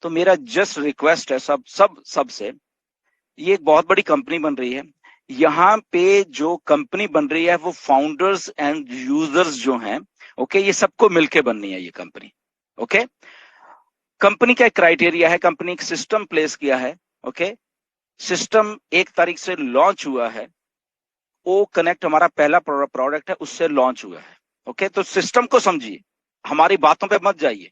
तो मेरा just request है सबसे, ये एक बहुत बड़ी कंपनी बन रही है, यहाँ पे जो कंपनी बन रही है वो फाउंडर्स एंड यूजर्स जो हैं, ओके, ये सबको मिलके बननी है ये कंपनी। ओके, कंपनी का एक क्राइटेरिया है, कंपनी एक सिस्टम प्लेस किया है। ओके, सिस्टम 1 तारीख से लॉन्च हुआ है, ओ कनेक्ट हमारा पहला प्रोडक्ट है, उससे लॉन्च हुआ है। ओके, तो सिस्टम को समझिए, हमारी बातों पे मत जाइए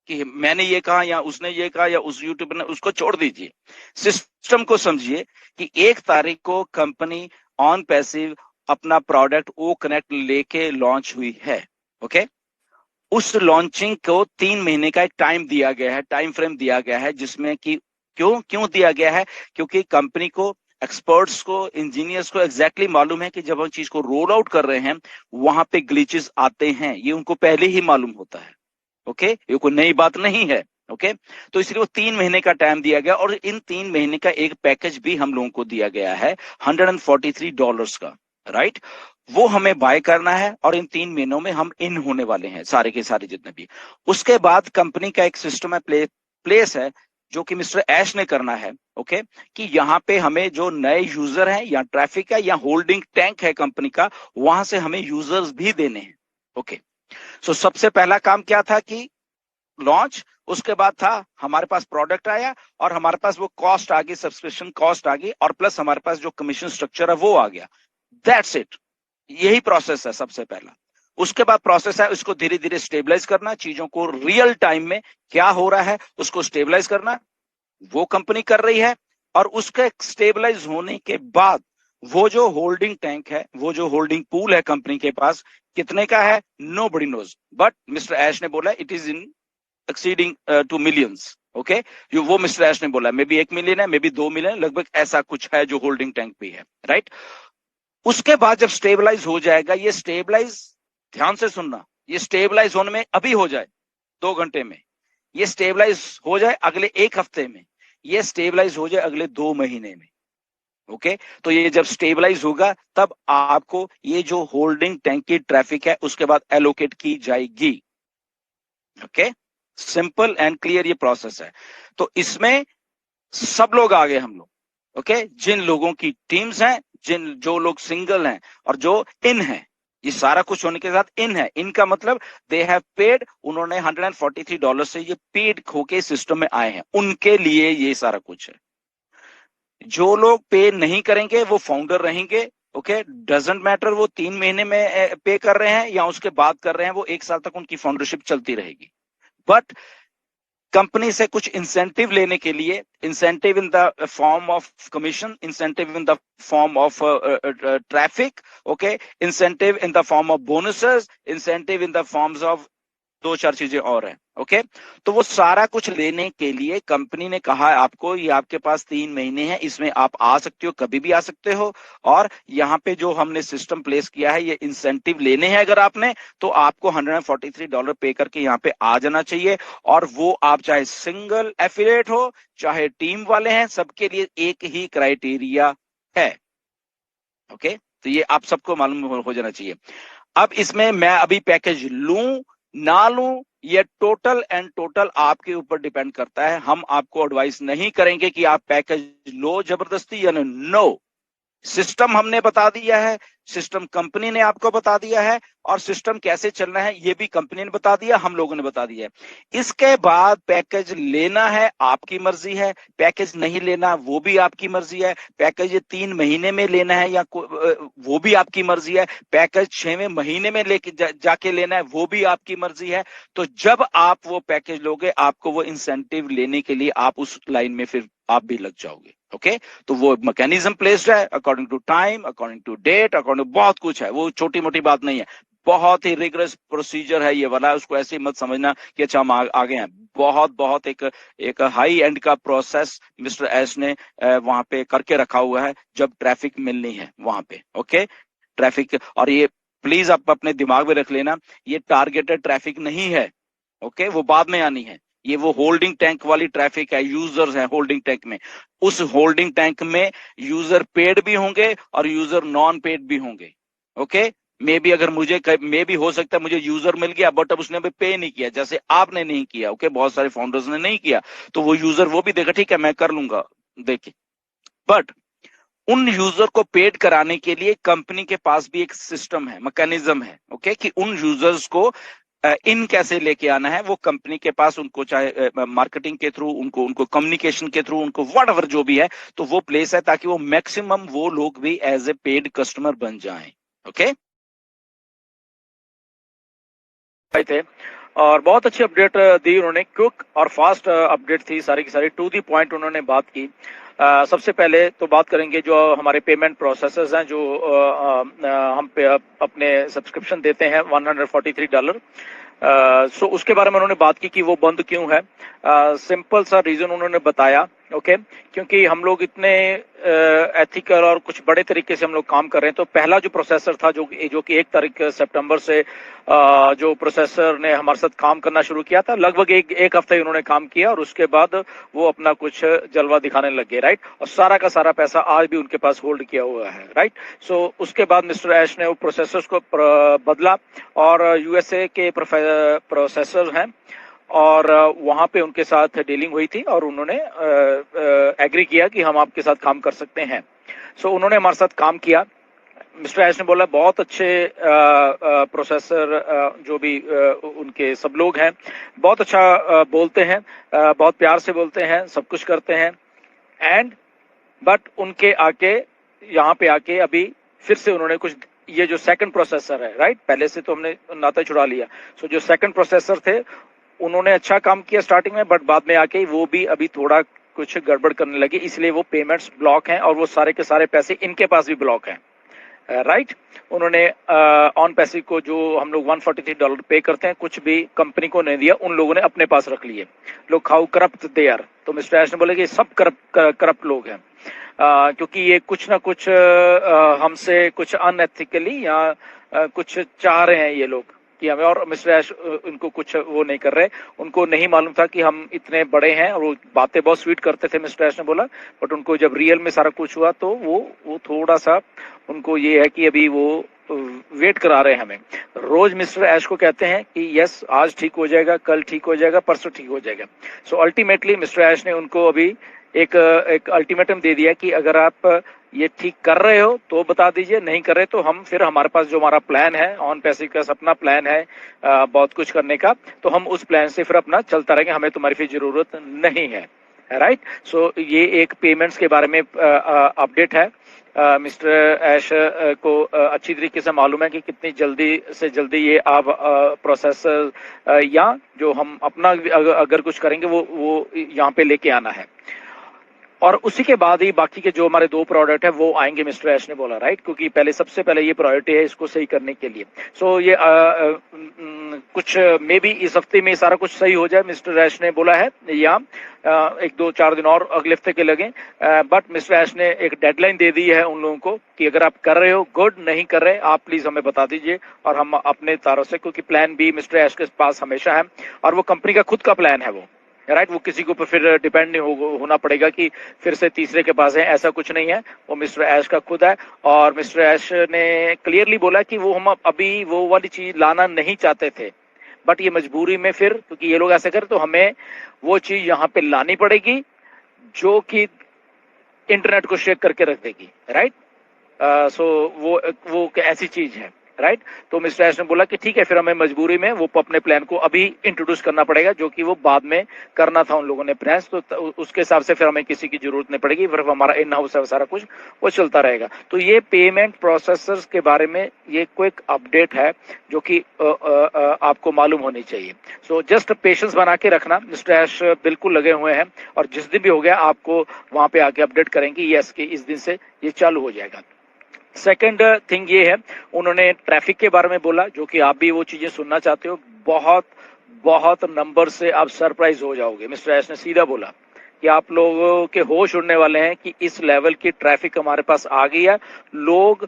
कि मैंने ये कहा या उसने ये कहा या उस यूट्यूबर ने, उसको छोड़ दीजिए। सिस्टम को समझिए कि 1 तारीख को कंपनी ऑन पैसिव अपना प्रोडक्ट ओ कनेक्ट लेके लॉन्च हुई है। ओके, उस लॉन्चिंग को 3 महीने का एक टाइम दिया गया है, टाइम फ्रेम दिया गया है, जिसमें कि क्यों दिया गया है, क्योंकि कंपनी को, एक्सपर्ट्स को, इंजीनियर्स को एग्जैक्टली मालूम है कि जब हम चीज को रोल आउट कर रहे हैं वहां पे ग्लिचेस आते हैं, ये उनको पहले ही मालूम होता है। ओके, ये कोई नई बात नहीं है। ओके, तो इसलिए वो 3 महीने का टाइम दिया गया, और इन 3 महीने का एक पैकेज भी हम लोगों को दिया गया है $143 का, राइट। वो हमें बाय करना है और इन 3 महीनों में हम इन होने वाले हैं सारे के सारे जितने भी। उसके बाद कंपनी का एक सिस्टम है, प्लेस है, जो कि मिस्टर ऐश ने करना है। ओके, कि यहाँ पे हमें जो नए यूजर हैं या ट्रैफिक है या होल्डिंग टैंक है कंपनी का, वहां से हमें यूजर्स भी देने हैं। ओके, सो सबसे पहला काम क्या था कि लॉन्च, उसके बाद था हमारे पास प्रोडक्ट आया और हमारे पास वो कॉस्ट आ गई, सब्सक्रिप्शन कॉस्ट आ गई, और प्लस हमारे पास जो कमीशन स्ट्रक्चर है वो आ गया। दैट्स इट, यही प्रोसेस है सबसे पहला। उसके बाद प्रोसेस है उसको धीरे धीरे स्टेबलाइज करना, चीजों को रियल टाइम में क्या हो रहा है उसको स्टेबलाइज करना, वो कंपनी कर रही है। और उसके स्टेबलाइज होने के बाद वो जो होल्डिंग टैंक है, वो जो होल्डिंग पूल है कंपनी के पास, कितने का है नोबडी नोज, बट मिस्टर ऐश ने बोला it is in exceeding to millions. Okay, जो वो मिस्टर ऐश ने बोला, मे बी 1 मिलियन है, मे बी 2 मिलियन, लगभग ऐसा कुछ है जो होल्डिंग टैंक पे है, राइट। उसके बाद जब स्टेबलाइज हो जाएगा, ये स्टेबलाइज, ध्यान से सुनना, ये स्टेबलाइज होने में अभी हो जाए 2 घंटे में, ये स्टेबलाइज हो जाए अगले 1 हफ्ते में, ये स्टेबलाइज हो जाए अगले 2 महीने में। ओके, तो ये जब स्टेबलाइज होगा तब आपको ये जो होल्डिंग टैंक की ट्रैफिक है उसके बाद एलोकेट की जाएगी। ओके, सिंपल एंड क्लियर ये प्रोसेस है। तो इसमें सब लोग आ गए हम लोग। ओके, जिन लोगों की टीम्स हैं, जो लोग सिंगल हैं और जो इन हैं, ये सारा कुछ होने के साथ इन है, इनका मतलब दे हैव पेड, उन्होंने $143 से ये पेड होके सिस्टम में आए हैं, उनके लिए ये सारा कुछ है। जो लोग पे नहीं करेंगे वो फाउंडर रहेंगे। ओके, डजंट मैटर वो 3 महीने में पे कर रहे हैं या उसके बाद कर रहे हैं, वो 1 साल तक उनकी फाउंडरशिप चलती रहेगी। बट कंपनी से कुछ इंसेंटिव लेने के लिए, incentive in the form of commission, incentive in the form of traffic, okay, incentive in the form of bonuses, incentive in the forms of 2-4 चीजें और हैं। ओके, तो वो सारा कुछ लेने के लिए कंपनी ने कहा आपको, ये आपके पास 3 महीने हैं, इसमें आप आ सकते हो, कभी भी आ सकते हो, और यहाँ पे जो हमने सिस्टम प्लेस किया है, ये इंसेंटिव लेने हैं अगर आपने, तो आपको $143 पे करके यहाँ पे आ जाना चाहिए। और वो आप चाहे सिंगल एफिलिएट हो चाहे टीम वाले हैं, सबके लिए एक ही क्राइटेरिया है। ओके, तो ये आप सबको मालूम हो जाना चाहिए। अब इसमें मैं अभी पैकेज लूं ना लूं, ये टोटल एंड टोटल आपके ऊपर डिपेंड करता है। हम आपको एडवाइस नहीं करेंगे कि आप पैकेज लो जबरदस्ती, या नो, सिस्टम हमने बता दिया है, सिस्टम कंपनी ने आपको बता दिया है, और सिस्टम कैसे चलना है ये भी कंपनी ने बता दिया, हम लोगों ने बता दिया है। इसके बाद पैकेज लेना है आपकी मर्जी है, पैकेज नहीं लेना वो भी आपकी मर्जी है, पैकेज 3 महीने में लेना है या वो भी आपकी मर्जी है, पैकेज 6वें महीने में लेके जाके लेना है वो भी आपकी मर्जी है। तो जब आप वो पैकेज लोगे, आपको वो इंसेंटिव लेने के लिए आप उस लाइन में फिर आप भी लग जाओगे। ओके, तो वो मैकेनिज्म प्लेस्ड है according to time, according to date, according, बहुत कुछ है, वो छोटी मोटी बात नहीं है, बहुत ही रिगरस प्रोसीजर है ये वाला। उसको ऐसे मत समझना कि अच्छा हम आगे हैं, बहुत बहुत एक हाई एंड का प्रोसेस मिस्टर एस ने वहां पे करके रखा हुआ है, जब ट्रैफिक मिलनी है वहां पे। ओके, ट्रैफिक, और ये प्लीज आप अपने दिमाग में रख लेना, ये टारगेटेड ट्रैफिक नहीं है। ओके, वो बाद में आनी है, ये वो होल्डिंग टैंक वाली ट्रैफिक है, यूजर्स हैं होल्डिंग टैंक में, उस होल्डिंग टैंक में यूजर पेड भी होंगे और यूजर नॉन पेड भी होंगे। ओके, मे भी अगर मुझे मे भी हो सकता है मुझे यूजर मिल गया बट अब उसने अभी पे नहीं किया, जैसे आपने नहीं किया, ओके, बहुत सारे फाउंडर्स ने नहीं किया, तो वो यूजर वो भी देखा ठीक है मैं कर लूंगा देखिए। बट उन यूजर को पेड कराने के लिए कंपनी के पास भी एक सिस्टम है, मैकेनिज्म है, ओके, कि उन यूजर्स को इन कैसे लेके आना है, वो कंपनी के पास उनको चाहे मार्केटिंग के थ्रू, उनको उनको कम्युनिकेशन के थ्रू, उनको व्हाटएवर जो भी है, तो वो प्लेस है ताकि वो मैक्सिमम वो लोग भी एज ए पेड कस्टमर बन जाएं, ओके। थे और बहुत अच्छी अपडेट दी उन्होंने, क्विक और फास्ट अपडेट थी, सारी की सारी टू दी पॉइंट उन्होंने बात की। सबसे पहले तो बात करेंगे जो हमारे पेमेंट प्रोसेसर्स हैं, जो हम पे अपने सब्सक्रिप्शन देते हैं $143। सो उसके बारे में उन्होंने बात की कि वो बंद क्यों है। सिंपल सा रीजन उन्होंने बताया, ओके, क्योंकि हम लोग इतने एथिकल और कुछ बड़े तरीके से हम लोग काम कर रहे हैं। तो पहला जो प्रोसेसर था जो कि 1 तारीख सितंबर से जो प्रोसेसर ने हमारे साथ काम करना शुरू किया था, लगभग एक हफ्ते ही उन्होंने काम किया और उसके बाद वो अपना कुछ जलवा दिखाने लग गए, राइट। और सारा का सारा पैसा आज भी उनके पास होल्ड किया हुआ है, राइट। सो उसके बाद मिस्टर ऐश ने वो प्रोसेसर्स को बदला और यूएसए के प्रोसेसर हैं और वहां पे उनके साथ डीलिंग हुई थी और उन्होंने एग्री किया कि हम आपके साथ काम कर सकते हैं। सो उन्होंने हमारे साथ काम किया। मिस्टर ऐश ने बोला बहुत अच्छे प्रोसेसर जो भी उनके सब लोग हैं, बहुत अच्छा बोलते हैं, बहुत प्यार से बोलते हैं, सब कुछ करते हैं। एंड बट उनके आके यहाँ पे आके अभी फिर से उन्होंने कुछ, ये जो सेकंड प्रोसेसर है, राइट, पहले से तो हमने नाता छुड़ा लिया। सो जो सेकंड प्रोसेसर थे उन्होंने अच्छा काम किया स्टार्टिंग में, बट बाद में आके वो भी अभी थोड़ा कुछ गड़बड़ करने लगे, इसलिए वो पेमेंट्स ब्लॉक हैं और वो सारे के सारे पैसे इनके पास भी ब्लॉक हैं, राइट। उन्होंने ऑन पैसे को जो हम लोग $143 पे करते हैं, कुछ भी कंपनी को नहीं दिया, उन लोगों ने अपने पास रख लिए। लोग हाउ करप्ट दे आर। तो मिस्टर ऐश ने बोले कि सब करप्ट लोग हैं, क्योंकि ये कुछ ना कुछ हमसे कुछ अनएथिकली या कुछ चाह रहे हैं ये लोग कि हमें, और मिस्टर ऐश उनको कुछ वो नहीं कर रहे। उनको नहीं मालूम था कि हम इतने बड़े हैं, और वो बातें बहुत स्वीट करते थे मिस्टर ऐश ने बोला, बट उनको जब रियल में सारा कुछ हुआ तो वो थोड़ा सा उनको ये है कि अभी वो वेट करा रहे हैं हमें। रोज मिस्टर ऐश को कहते हैं कि यस आज ठीक हो जाएगा, कल ठीक हो जाएगा, परसों ठीक हो जाएगा। सो अल्टीमेटली मिस्टर ऐश ने उनको अभी एक अल्टीमेटम दे दिया कि अगर आप ये ठीक कर रहे हो तो बता दीजिए, नहीं कर रहे तो हम फिर हमारे पास जो हमारा प्लान है, ऑन पैसे का अपना प्लान है बहुत कुछ करने का, तो हम उस प्लान से फिर अपना चलता रहेंगे, हमें तुम्हारी फिर जरूरत नहीं है, राइट। सो ये एक पेमेंट्स के बारे में अपडेट है। मिस्टर ऐश को अच्छी तरीके से मालूम है कि कितनी जल्दी से जल्दी ये आप प्रोसेसर या जो हम अपना अगर कुछ करेंगे वो यहाँ पे लेके आना है, और उसी के बाद ही बाकी के जो हमारे 2 प्रोडक्ट है वो आएंगे, मिस्टर ऐश ने बोला, राइट, क्योंकि पहले सबसे पहले ये प्रायोरिटी है इसको सही करने के लिए। सो ये कुछ मे बी इस हफ्ते में सारा कुछ सही हो जाए, मिस्टर ऐश ने बोला है, या 1-2-4 दिन और अगले हफ्ते के लगे। बट मिस्टर ऐश ने एक डेडलाइन दे दी है उन लोगों को कि अगर आप कर रहे हो गुड, नहीं कर रहे आप प्लीज हमें बता दीजिए और हम अपने तारों से, क्योंकि प्लान भी मिस्टर ऐश के पास हमेशा है और वो कंपनी का खुद का प्लान है वो, राइट। वो किसी के ऊपर फिर डिपेंड नहीं होना पड़ेगा कि फिर से तीसरे के पास है, ऐसा कुछ नहीं है, वो मिस्टर ऐश का खुद है। और मिस्टर ऐश ने क्लियरली बोला कि वो हम अभी वो वाली चीज लाना नहीं चाहते थे, बट ये मजबूरी में फिर, क्योंकि ये लोग ऐसे कर तो हमें वो चीज यहाँ पे लानी पड़ेगी जो कि इंटरनेट को शेक करके रख देगी, राइट। सो वो ऐसी चीज है, राइट। तो मिस्टर ऐश ने बोला कि ठीक है, फिर हमें मजबूरी में वो अपने प्लान को अभी इंट्रोड्यूस करना पड़ेगा, जो कि वो बाद में करना था उन लोगों ने प्लान, तो उसके हिसाब से फिर हमें किसी की जरूरत नहीं पड़ेगी, फिर हमारा इन हाउस है सारा कुछ वो चलता रहेगा। तो ये पेमेंट प्रोसेसर्स के बारे में ये क्विक अपडेट है जो कि आपको मालूम होनी चाहिए। सो जस्ट पेशेंस बना के रखना, मिस्टर ऐश बिल्कुल लगे हुए हैं और जिस दिन भी हो गया आपको वहां पे आके अपडेट करेंगे यस कि इस दिन से ये चालू हो जाएगा। सेकंड थिंग ये है, उन्होंने ट्रैफिक के बारे में बोला, जो कि आप भी वो चीजें सुनना चाहते हो, बहुत बहुत नंबर से आप सरप्राइज हो जाओगे। मिस्टर ऐश ने सीधा बोला कि आप लोगों के होश उड़ने वाले हैं कि इस लेवल की ट्रैफिक हमारे पास आ गई है। लोग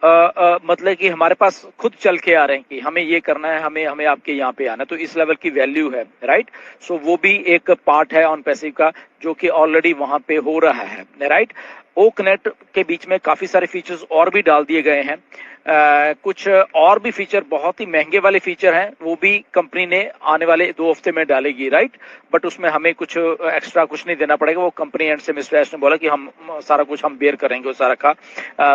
मतलब कि हमारे पास खुद चल के आ रहे हैं कि हमें ये करना है, हमें आपके यहाँ पे आना है, तो इस लेवल की वैल्यू है, राइट। सो वो भी एक पार्ट है ऑन पैसिव का जो कि ऑलरेडी वहां पे हो रहा है, राइट। ओकनेट के बीच में काफी सारे फीचर्स और भी डाल दिए गए हैं। कुछ और भी फीचर, बहुत ही महंगे वाले फीचर हैं, वो भी कंपनी ने आने वाले 2 हफ्ते में डालेगी, राइट। बट उसमें हमें कुछ एक्स्ट्रा कुछ नहीं देना पड़ेगा, वो कंपनी एंड से मिस्टर एश ने बोला कि हम सारा कुछ हम बेयर करेंगे, वो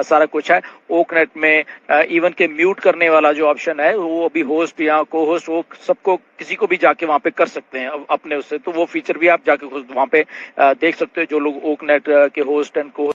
सारा कुछ है। ओकनेट में इवन के म्यूट करने वाला जो ऑप्शन है वो अभी होस्ट या को होस्ट वो सबको किसी को भी जाके वहां पे कर सकते हैं अपने उससे, तो वो फीचर भी आप जाके वहां पे देख सकते हो, जो लोग ओकनेट के होस्ट एंड को